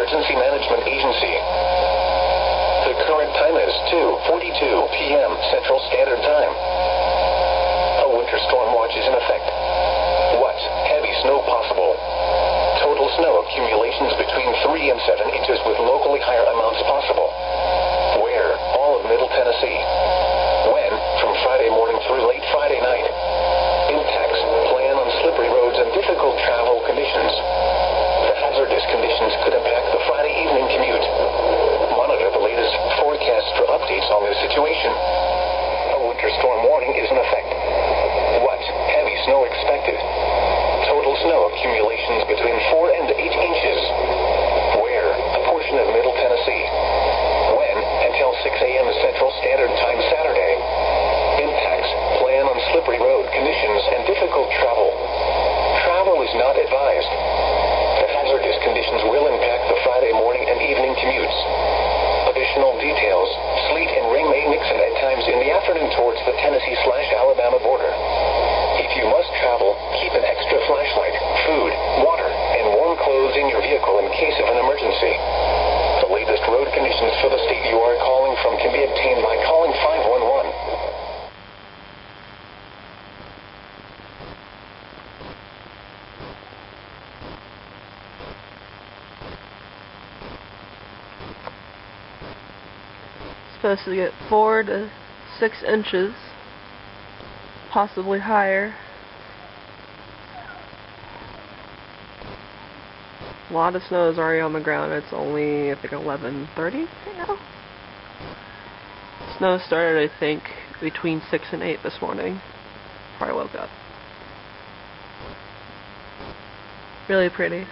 Emergency Management Agency. The current time is 2:42 p.m. Central Standard Time. A winter storm watch is in effect. What? Heavy snow possible. Total snow accumulations between 3 and 7 inches with locally higher amounts possible. Where? All of Middle Tennessee. When? From Friday morning through late Friday night. Impacts. Plan on slippery roads and difficult travel conditions. The hazardous conditions could impact the Friday evening commute. Monitor the latest forecasts for updates on this situation. A winter storm warning is in effect. What? Heavy snow expected. Total snow accumulations between 4 and 8 inches. Where? A portion of Middle Tennessee. When? Until 6 a.m. Central Standard Time Saturday. Impacts. Plan on slippery road conditions and difficult travel. Travel is not advised. The hazardous conditions will impact the Friday morning and evening commutes. Additional details. Sleet and rain may mix in at times in the afternoon towards the Tennessee/Alabama border. If you must travel, keep an extra flashlight, food, water, and warm clothes in your vehicle in case of an emergency. The latest road conditions for the state you are calling from can be obtained by calling 511. Supposed to get 4 to 6 inches, possibly higher. A lot of snow is already on the ground. It's only, I think, 11:30 right now. Snow started, I think, between 6 and 8 this morning. Before I woke up. Really pretty.